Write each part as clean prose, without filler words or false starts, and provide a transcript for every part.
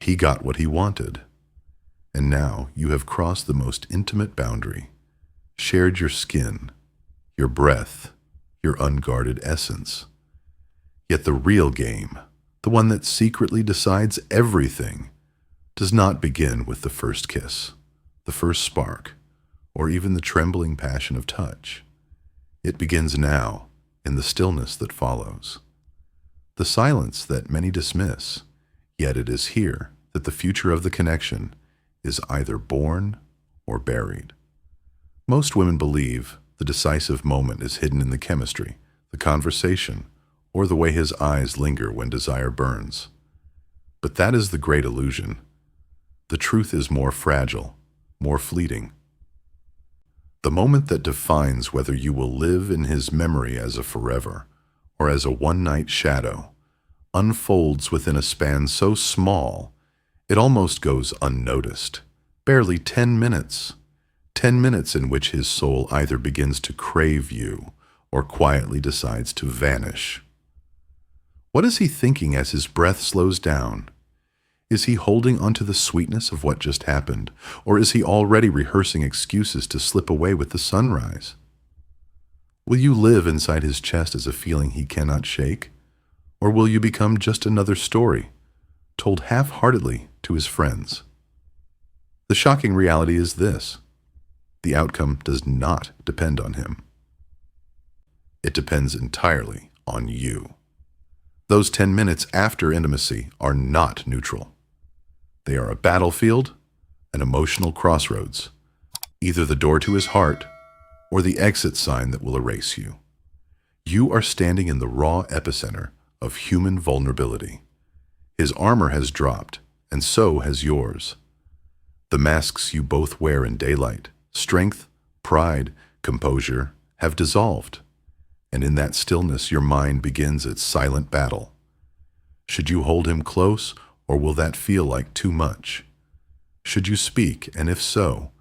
He got what he wanted. And now you have crossed the most intimate boundary, shared your skin, your breath, your unguarded essence. Yet the real game, the one that secretly decides everything, does not begin with the first kiss, the first spark, or even the trembling passion of touch. It begins now, in the stillness that follows. The silence that many dismiss, yet it is here that the future of the connection is either born or buried. Most women believe the decisive moment is hidden in the chemistry, the conversation, or the way his eyes linger when desire burns. But that is the great illusion. The truth is more fragile, more fleeting. The moment that defines whether you will live in his memory as a forever or as a one-night shadow unfolds within a span so small it almost goes unnoticed. Barely 10 minutes. 10 minutes in which his soul either begins to crave you or quietly decides to vanish. What is he thinking as his breath slows down? Is he holding onto the sweetness of what just happened, or is he already rehearsing excuses to slip away with the sunrise? Will you live inside his chest as a feeling he cannot shake, or will you become just another story, told half-heartedly to his friends? The shocking reality is this: the outcome does not depend on him. It depends entirely on you. Those 10 minutes after intimacy are not neutral. They are a battlefield, an emotional crossroads, either the door to his heart or the exit sign that will erase you. You are standing in the raw epicenter of human vulnerability. His armor has dropped, and so has yours. The masks you both wear in daylight, strength, pride, composure, have dissolved. And in that stillness your mind begins its silent battle. Should you hold him close, or will that feel like too much? Should you speak, and if so,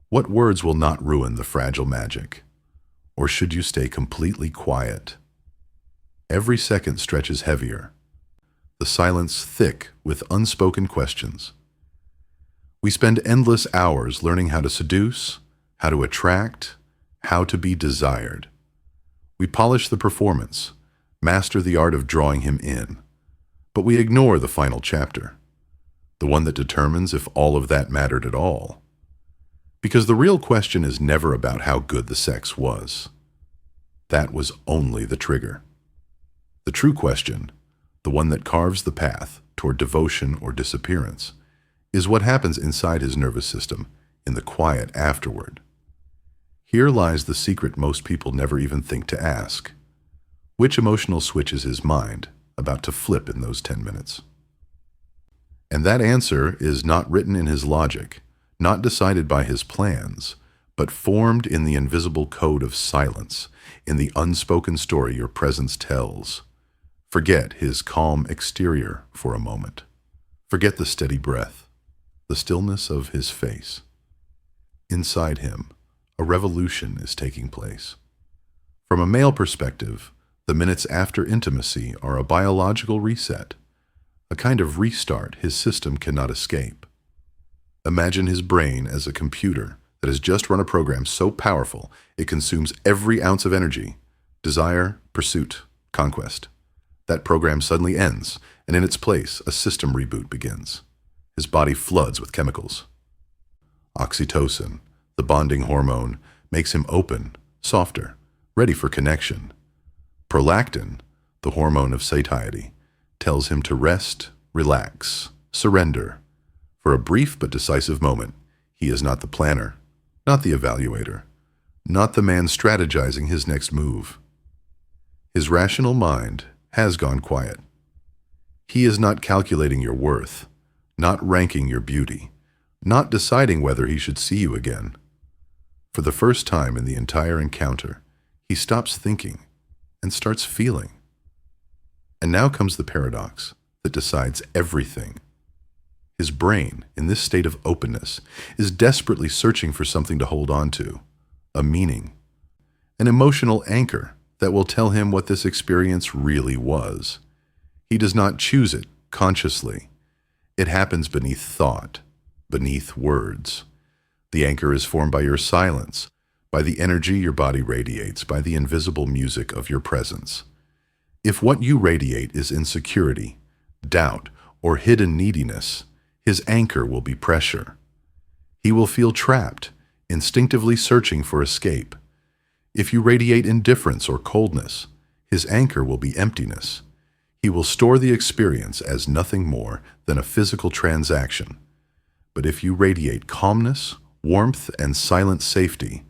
what words will not ruin the fragile magic? Or should you stay completely quiet? Every second stretches heavier, the silence thick with unspoken questions. We spend endless hours learning how to seduce, how to attract, how to be desired. We polish the performance, master the art of drawing him in, but we ignore the final chapter, the one that determines if all of that mattered at all. Because the real question is never about how good the sex was. That was only the trigger. The true question, the one that carves the path toward devotion or disappearance, is what happens inside his nervous system in the quiet afterward. Here lies the secret most people never even think to ask. Which emotional switch is his mind about to flip in those 10 minutes? And that answer is not written in his logic, not decided by his plans, but formed in the invisible code of silence, in the unspoken story your presence tells. Forget his calm exterior for a moment. Forget the steady breath, the stillness of his face. Inside him, a revolution is taking place. From a male perspective, the minutes after intimacy are a biological reset, a kind of restart his system cannot escape. Imagine his brain as a computer that has just run a program so powerful it consumes every ounce of energy: desire, pursuit, conquest. That program suddenly ends, and in its place, a system reboot begins. His body floods with chemicals. Oxytocin, the bonding hormone, makes him open, softer, ready for connection. Prolactin, the hormone of satiety, tells him to rest, relax, surrender. For a brief but decisive moment, he is not the planner, not the evaluator, not the man strategizing his next move. His rational mind has gone quiet. He is not calculating your worth, not ranking your beauty, not deciding whether he should see you again. For the first time in the entire encounter, he stops thinking and starts feeling. And now comes the paradox that decides everything. His brain, in this state of openness, is desperately searching for something to hold on to, a meaning, an emotional anchor that will tell him what this experience really was. He does not choose it consciously. It happens beneath thought, beneath words. The anchor is formed by your silence, by the energy your body radiates, by the invisible music of your presence. If what you radiate is insecurity, doubt, or hidden neediness, his anchor will be pressure. He will feel trapped, instinctively searching for escape. If you radiate indifference or coldness, his anchor will be emptiness. He will store the experience as nothing more than a physical transaction. But if you radiate calmness, warmth, and silent safety,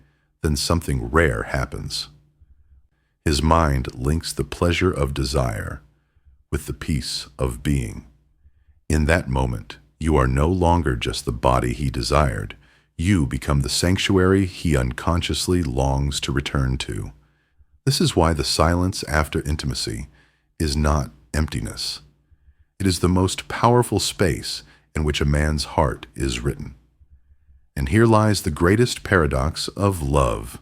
then something rare happens. His mind links the pleasure of desire with the peace of being. In that moment, you are no longer just the body he desired. You become the sanctuary he unconsciously longs to return to. This is why the silence after intimacy is not emptiness. It is the most powerful space in which a man's heart is written. And here lies the greatest paradox of love.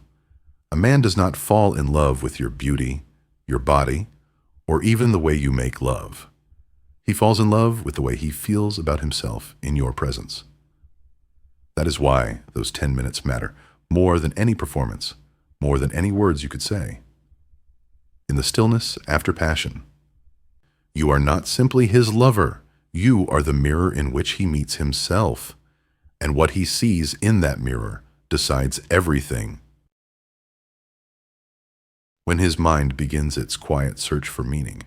A man does not fall in love with your beauty, your body, or even the way you make love. He falls in love with the way he feels about himself in your presence. That is why those 10 minutes matter more than any performance, more than any words you could say. In the stillness after passion, you are not simply his lover. You are the mirror in which he meets himself. And what he sees in that mirror decides everything. When his mind begins its quiet search for meaning,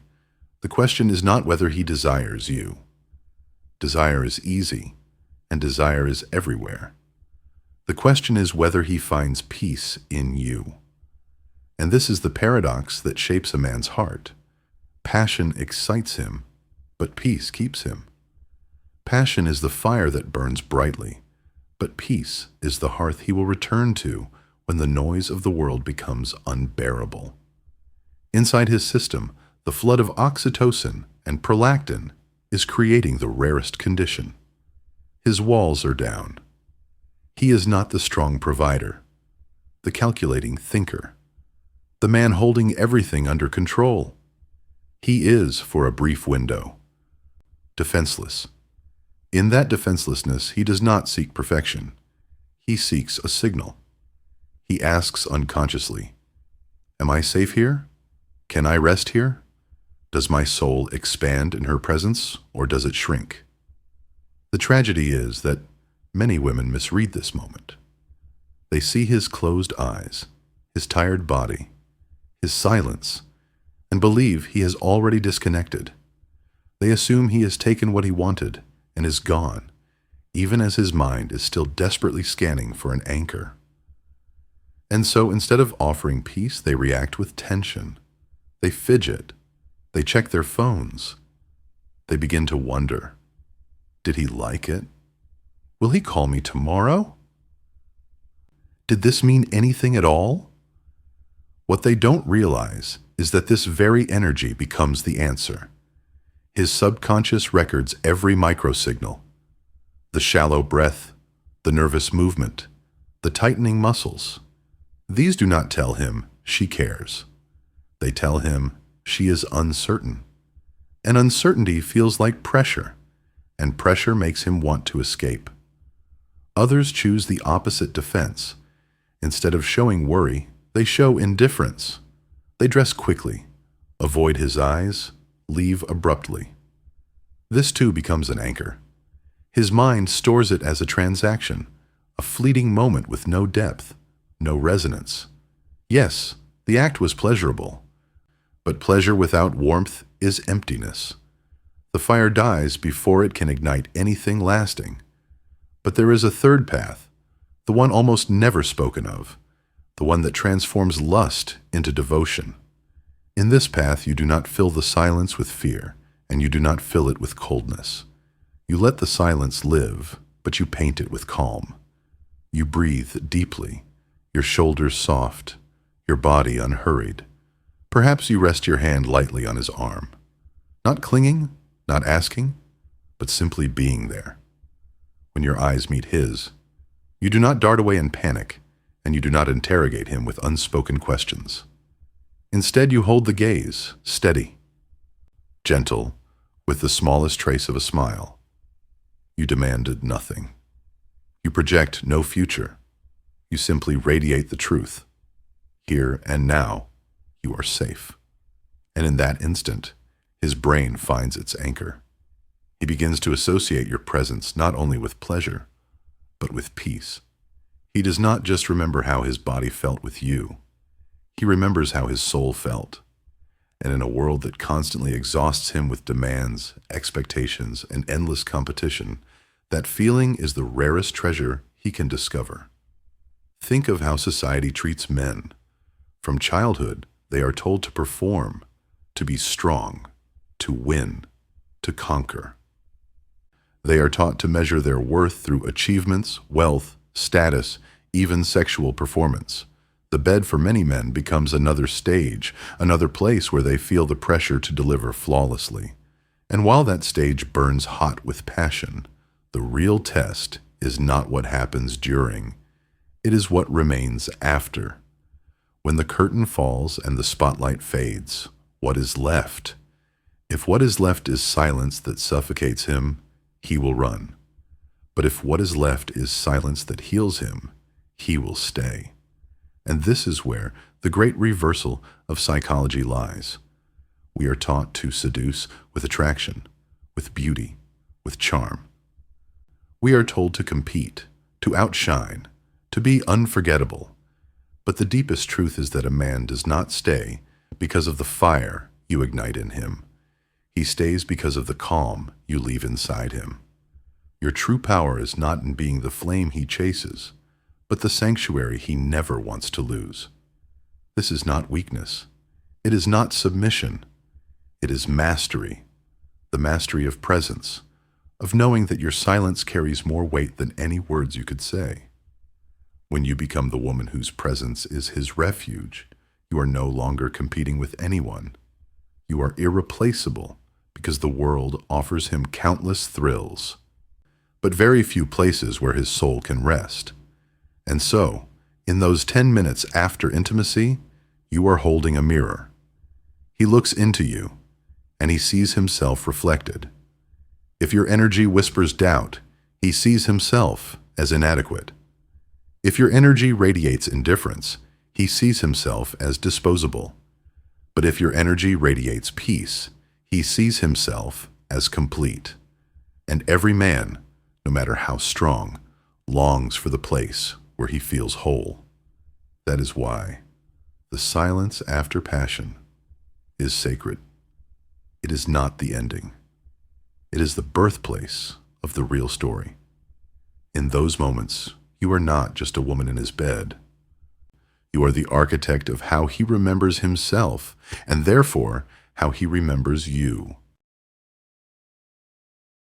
the question is not whether he desires you. Desire is easy, and desire is everywhere. The question is whether he finds peace in you. And this is the paradox that shapes a man's heart. Passion excites him, but peace keeps him. Passion is the fire that burns brightly, but peace is the hearth he will return to when the noise of the world becomes unbearable. Inside his system, the flood of oxytocin and prolactin is creating the rarest condition. His walls are down. He is not the strong provider, the calculating thinker, the man holding everything under control. He is, for a brief window, defenseless. In that defenselessness, he does not seek perfection. He seeks a signal. He asks unconsciously, "Am I safe here? Can I rest here? Does my soul expand in her presence, or does it shrink?" The tragedy is that many women misread this moment. They see his closed eyes, his tired body, his silence, and believe he has already disconnected. They assume he has taken what he wanted and is gone, even as his mind is still desperately scanning for an anchor. And so instead of offering peace, they react with tension. They fidget. They check their phones. They begin to wonder, did he like it? Will he call me tomorrow? Did this mean anything at all? What they don't realize is that this very energy becomes the answer. His subconscious records every microsignal, the shallow breath, the nervous movement, the tightening muscles. These do not tell him she cares. They tell him she is uncertain. And uncertainty feels like pressure, and pressure makes him want to escape. Others choose the opposite defense. Instead of showing worry, they show indifference. They dress quickly, avoid his eyes, leave abruptly. This too becomes an anchor. His mind stores it as a transaction, a fleeting moment with no depth, no resonance. Yes, the act was pleasurable, but pleasure without warmth is emptiness. The fire dies before it can ignite anything lasting. But there is a third path, the one almost never spoken of, the one that transforms lust into devotion. In this path, you do not fill the silence with fear, and you do not fill it with coldness. You let the silence live, but you paint it with calm. You breathe deeply, your shoulders soft, your body unhurried. Perhaps you rest your hand lightly on his arm, not clinging, not asking, but simply being there. When your eyes meet his, you do not dart away in panic, and you do not interrogate him with unspoken questions. Instead, you hold the gaze, steady, gentle, with the smallest trace of a smile. You demanded nothing. You project no future. You simply radiate the truth. Here and now, you are safe. And in that instant, his brain finds its anchor. He begins to associate your presence not only with pleasure, but with peace. He does not just remember how his body felt with you. He remembers how his soul felt. And in a world that constantly exhausts him with demands, expectations, and endless competition, that feeling is the rarest treasure he can discover. Think of how society treats men. From childhood, they are told to perform, to be strong, to win, to conquer. They are taught to measure their worth through achievements, wealth, status, even sexual performance. The bed for many men becomes another stage, another place where they feel the pressure to deliver flawlessly. And while that stage burns hot with passion, the real test is not what happens during. It is what remains after. When the curtain falls and the spotlight fades, what is left? If what is left is silence that suffocates him, he will run. But if what is left is silence that heals him, he will stay. And this is where the great reversal of psychology lies. We are taught to seduce with attraction, with beauty, with charm. We are told to compete, to outshine, to be unforgettable. But the deepest truth is that a man does not stay because of the fire you ignite in him. He stays because of the calm you leave inside him. Your true power is not in being the flame he chases, but the sanctuary he never wants to lose. This is not weakness. It is not submission. It is mastery, the mastery of presence, of knowing that your silence carries more weight than any words you could say. When you become the woman whose presence is his refuge, you are no longer competing with anyone. You are irreplaceable because the world offers him countless thrills, but very few places where his soul can rest. And so, in those 10 minutes after intimacy, you are holding a mirror. He looks into you, and he sees himself reflected. If your energy whispers doubt, he sees himself as inadequate. If your energy radiates indifference, he sees himself as disposable. But if your energy radiates peace, he sees himself as complete. And every man, no matter how strong, longs for the place where he feels whole. That is why the silence after passion is sacred. It is not the ending. It is the birthplace of the real story. In those moments, you are not just a woman in his bed. You are the architect of how he remembers himself, and therefore how he remembers you.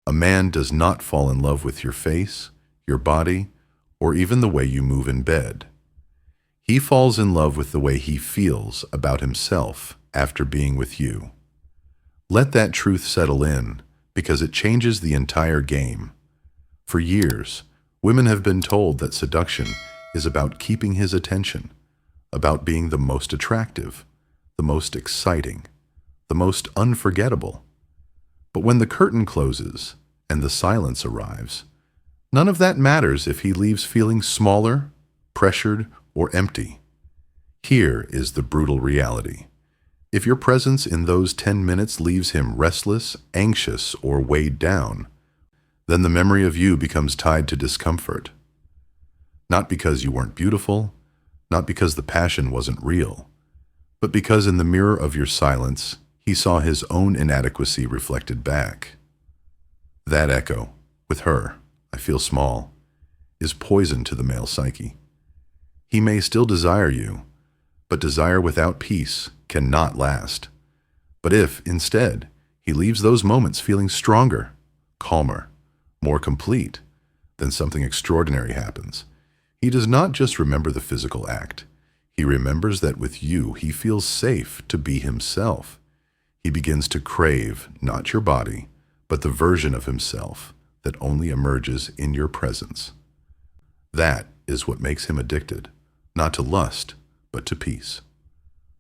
A man does not fall in love with your face, your body, or even the way you move in bed. He falls in love with the way he feels about himself after being with you. Let that truth settle in, because it changes the entire game. For years, women have been told that seduction is about keeping his attention, about being the most attractive, the most exciting, the most unforgettable. But when the curtain closes and the silence arrives, none of that matters if he leaves feeling smaller, pressured, or empty. Here is the brutal reality. If your presence in those 10 minutes leaves him restless, anxious, or weighed down, then the memory of you becomes tied to discomfort. Not because you weren't beautiful, not because the passion wasn't real, but because in the mirror of your silence, he saw his own inadequacy reflected back. That echo, with her, I feel small, is poison to the male psyche. He may still desire you, but desire without peace cannot last. But if, instead, he leaves those moments feeling stronger, calmer, more complete, then something extraordinary happens. He does not just remember the physical act. He remembers that with you he feels safe to be himself. He begins to crave not your body, but the version of himself that only emerges in your presence. That is what makes him addicted, not to lust, but to peace.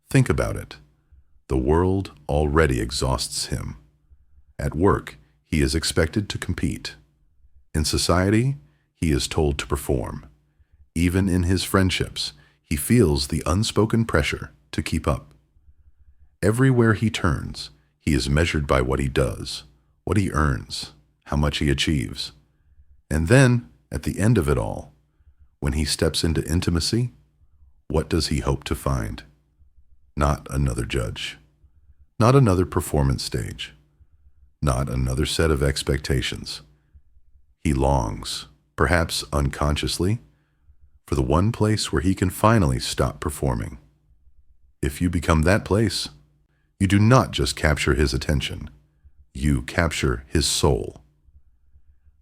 Think about it. The world already exhausts him. At work, he is expected to compete. In society, he is told to perform. Even in his friendships, he feels the unspoken pressure to keep up. Everywhere he turns, he is measured by what he does, what he earns, how much he achieves. And then, at the end of it all, when he steps into intimacy, what does he hope to find? Not another judge, not another performance stage, not another set of expectations. He longs, perhaps unconsciously, for the one place where he can finally stop performing. If you become that place, you do not just capture his attention, you capture his soul.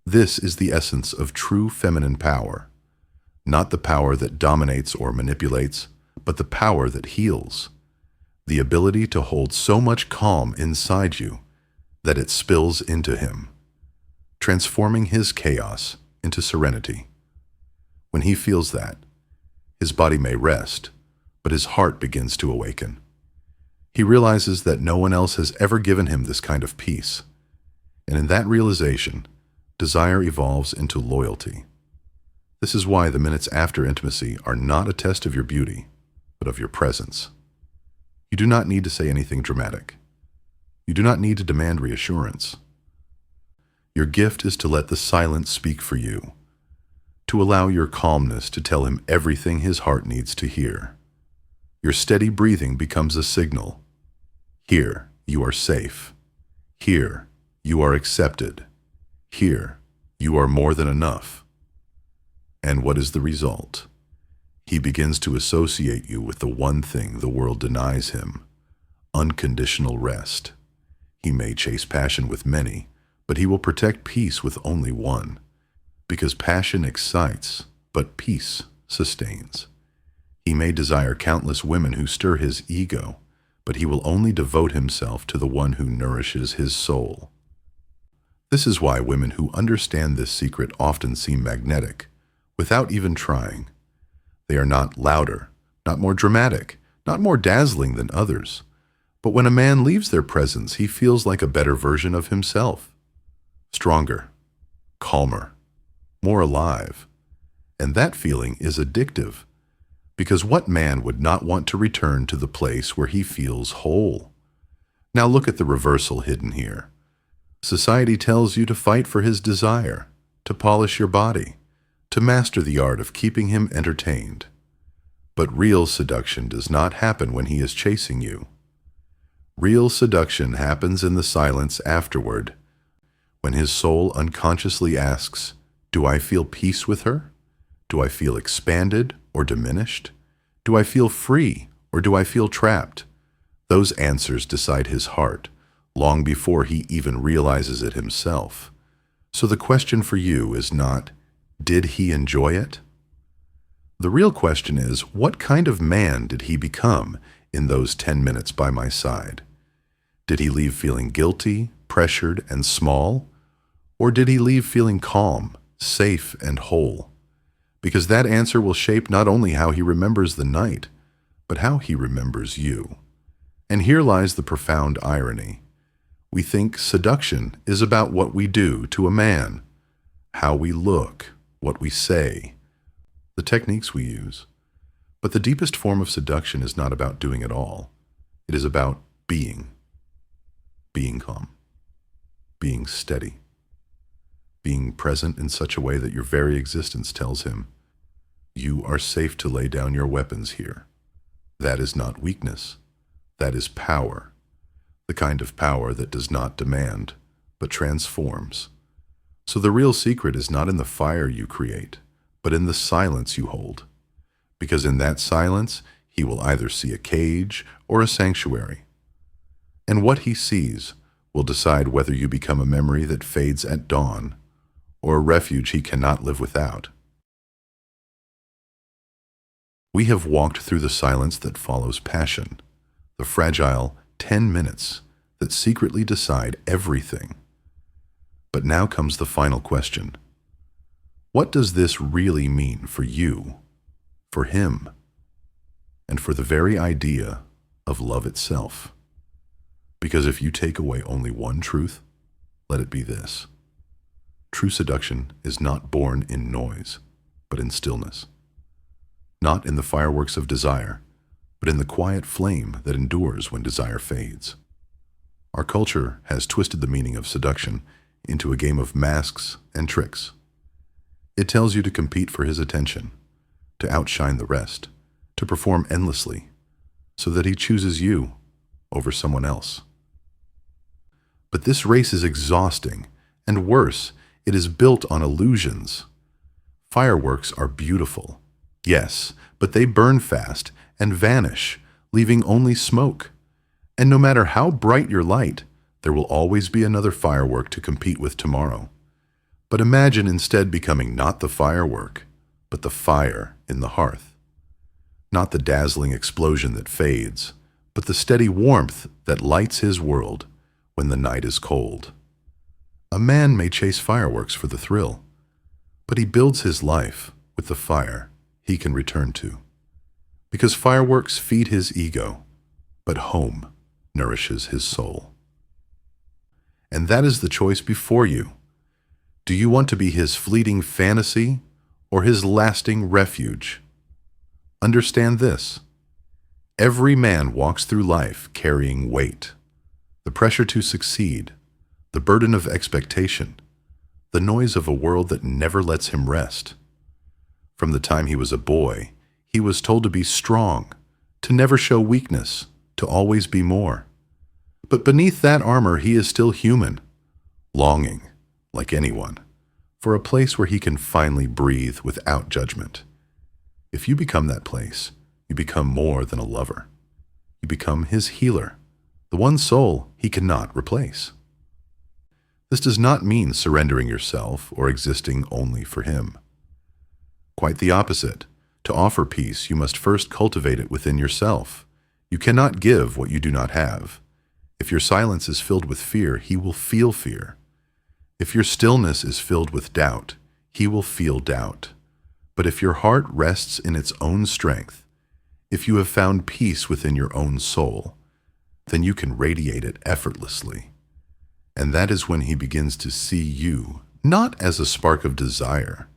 This is the essence of true feminine power, not the power that dominates or manipulates, but the power that heals, the ability to hold so much calm inside you that it spills into him, transforming his chaos into serenity. When he feels that, his body may rest, but his heart begins to awaken. He realizes that no one else has ever given him this kind of peace, and in that realization, desire evolves into loyalty. This is why the minutes after intimacy are not a test of your beauty, but of your presence. You do not need to say anything dramatic. You do not need to demand reassurance. Your gift is to let the silence speak for you, to allow your calmness to tell him everything his heart needs to hear. Your steady breathing becomes a signal. Here, you are safe. Here, you are accepted. Here, you are more than enough. And what is the result? He begins to associate you with the one thing the world denies him: unconditional rest. He may chase passion with many, but he will protect peace with only one, because passion excites, but peace sustains. He may desire countless women who stir his ego, but he will only devote himself to the one who nourishes his soul. This is why women who understand this secret often seem magnetic, without even trying. They are not louder, not more dramatic, not more dazzling than others. But when a man leaves their presence, he feels like a better version of himself. Stronger, calmer, more alive. And that feeling is addictive, because what man would not want to return to the place where he feels whole? Now look at the reversal hidden here. Society tells you to fight for his desire, to polish your body, to master the art of keeping him entertained. But real seduction does not happen when he is chasing you. Real seduction happens in the silence afterward, when his soul unconsciously asks, "Do I feel peace with her? Do I feel expanded or diminished? Do I feel free or do I feel trapped?" Those answers decide his heart, long before he even realizes it himself. So the question for you is not, did he enjoy it? The real question is, what kind of man did he become in those 10 minutes by my side? Did he leave feeling guilty, pressured, and small? Or did he leave feeling calm, safe, and whole? Because that answer will shape not only how he remembers the night, but how he remembers you. And here lies the profound irony. We think seduction is about what we do to a man, how we look, what we say, the techniques we use. But the deepest form of seduction is not about doing it all. It is about being calm, being steady, being present in such a way that your very existence tells him, "You are safe to lay down your weapons here." That is not weakness. That is power, the kind of power that does not demand, but transforms. So the real secret is not in the fire you create, but in the silence you hold. Because in that silence, he will either see a cage or a sanctuary. And what he sees will decide whether you become a memory that fades at dawn, or a refuge he cannot live without. We have walked through the silence that follows passion, the fragile 10 minutes that secretly decide everything. But now comes the final question. What does this really mean for you, for him, and for the very idea of love itself? Because if you take away only one truth, let it be this: True seduction is not born in noise, but in stillness. Not in the fireworks of desire, but in the quiet flame that endures when desire fades. Our culture has twisted the meaning of seduction into a game of masks and tricks. It tells you to compete for his attention, to outshine the rest, to perform endlessly, so that he chooses you over someone else. But this race is exhausting, and worse, it is built on illusions. Fireworks are beautiful, yes, but they burn fast and vanish, leaving only smoke. And no matter how bright your light, there will always be another firework to compete with tomorrow. But imagine instead becoming not the firework, but the fire in the hearth. Not the dazzling explosion that fades, but the steady warmth that lights his world when the night is cold. A man may chase fireworks for the thrill, but he builds his life with the fire he can return to. Because fireworks feed his ego, but home nourishes his soul. And that is the choice before you. Do you want to be his fleeting fantasy or his lasting refuge? Understand this. Every man walks through life carrying weight, the pressure to succeed, the burden of expectation, the noise of a world that never lets him rest. From the time he was a boy, he was told to be strong, to never show weakness, to always be more. But beneath that armor, he is still human, longing, like anyone, for a place where he can finally breathe without judgment. If you become that place, you become more than a lover. You become his healer, the one soul he cannot replace. This does not mean surrendering yourself or existing only for him. Quite the opposite. To offer peace, you must first cultivate it within yourself. You cannot give what you do not have. If your silence is filled with fear, he will feel fear. If your stillness is filled with doubt, he will feel doubt. But if your heart rests in its own strength, if you have found peace within your own soul, then you can radiate it effortlessly. And that is when he begins to see you, not as a spark of desire,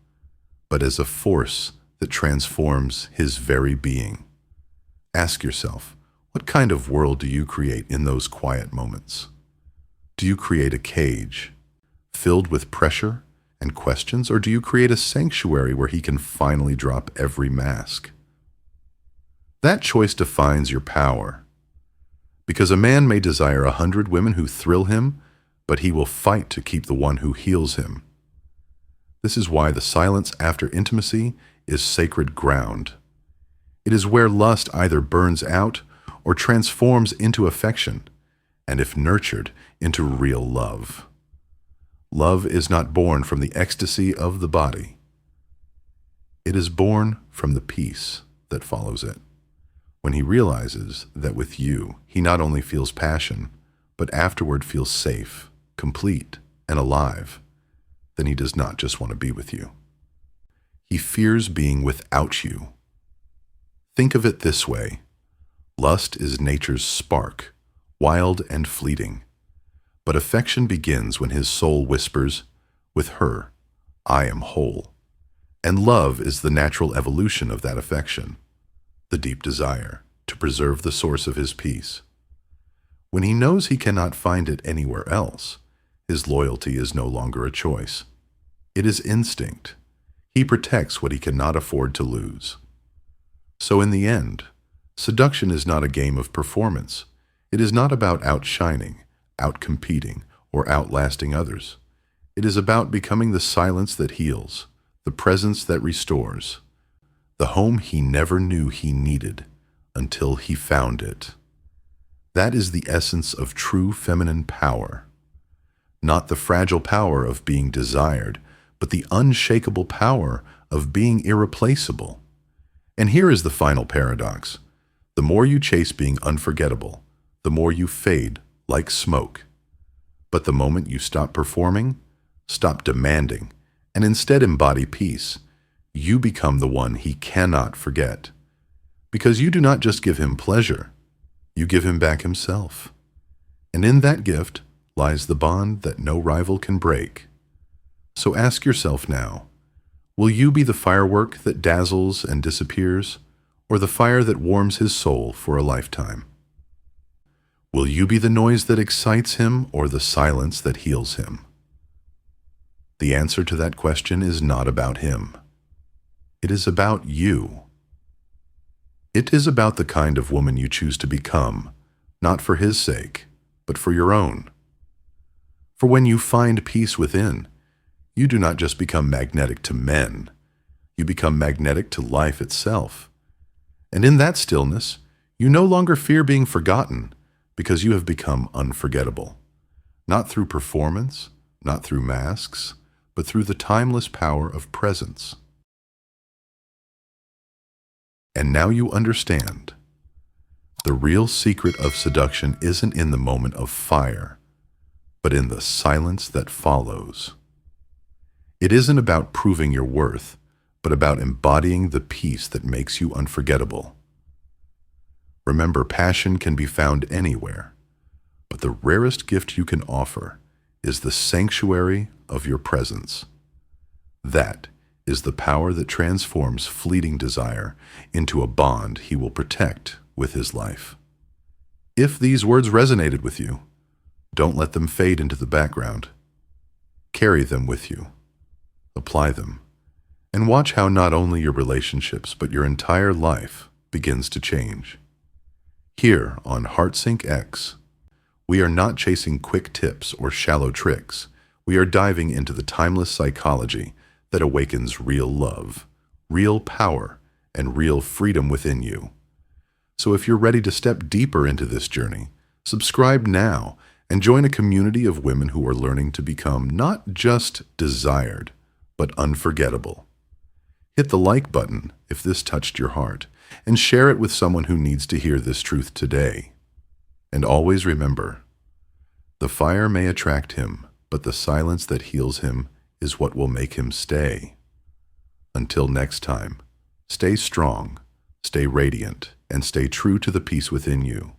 but as a force that transforms his very being. Ask yourself, what kind of world do you create in those quiet moments? Do you create a cage filled with pressure and questions, or do you create a sanctuary where he can finally drop every mask? That choice defines your power. Because a man may desire 100 women who thrill him, but he will fight to keep the one who heals him. This is why the silence after intimacy is sacred ground. It is where lust either burns out or transforms into affection, and if nurtured, into real love. Love is not born from the ecstasy of the body. It is born from the peace that follows it. When he realizes that with you, he not only feels passion, but afterward feels safe, complete, and alive, then he does not just want to be with you. He fears being without you. Think of it this way. Lust is nature's spark, wild and fleeting. But affection begins when his soul whispers, with her, I am whole. And love is the natural evolution of that affection, the deep desire to preserve the source of his peace. When he knows he cannot find it anywhere else, his loyalty is no longer a choice. It is instinct. He protects what he cannot afford to lose. So in the end, seduction is not a game of performance. It is not about outshining, outcompeting, or outlasting others. It is about becoming the silence that heals, the presence that restores, the home he never knew he needed until he found it. That is the essence of true feminine power. Not the fragile power of being desired, but the unshakable power of being irreplaceable. And here is the final paradox. The more you chase being unforgettable, the more you fade like smoke. But the moment you stop performing, stop demanding, and instead embody peace, you become the one he cannot forget. Because you do not just give him pleasure, you give him back himself. And in that gift lies the bond that no rival can break. So ask yourself now, will you be the firework that dazzles and disappears, or the fire that warms his soul for a lifetime? Will you be the noise that excites him, or the silence that heals him? The answer to that question is not about him. It is about you. It is about the kind of woman you choose to become, not for his sake, but for your own. For when you find peace within, you do not just become magnetic to men, you become magnetic to life itself. And in that stillness, you no longer fear being forgotten because you have become unforgettable. Not through performance, not through masks, but through the timeless power of presence. And now you understand. The real secret of seduction isn't in the moment of fire, but in the silence that follows. It isn't about proving your worth, but about embodying the peace that makes you unforgettable. Remember, passion can be found anywhere, but the rarest gift you can offer is the sanctuary of your presence. That is the power that transforms fleeting desire into a bond he will protect with his life. If these words resonated with you, don't let them fade into the background. Carry them with you. Apply them. And watch how not only your relationships, but your entire life begins to change. Here on Heartsync X, we are not chasing quick tips or shallow tricks. We are diving into the timeless psychology that awakens real love, real power, and real freedom within you. So if you're ready to step deeper into this journey, subscribe now and join a community of women who are learning to become not just desired, but unforgettable. Hit the like button if this touched your heart, and share it with someone who needs to hear this truth today. And always remember, the fire may attract him, but the silence that heals him is what will make him stay. Until next time, stay strong, stay radiant, and stay true to the peace within you.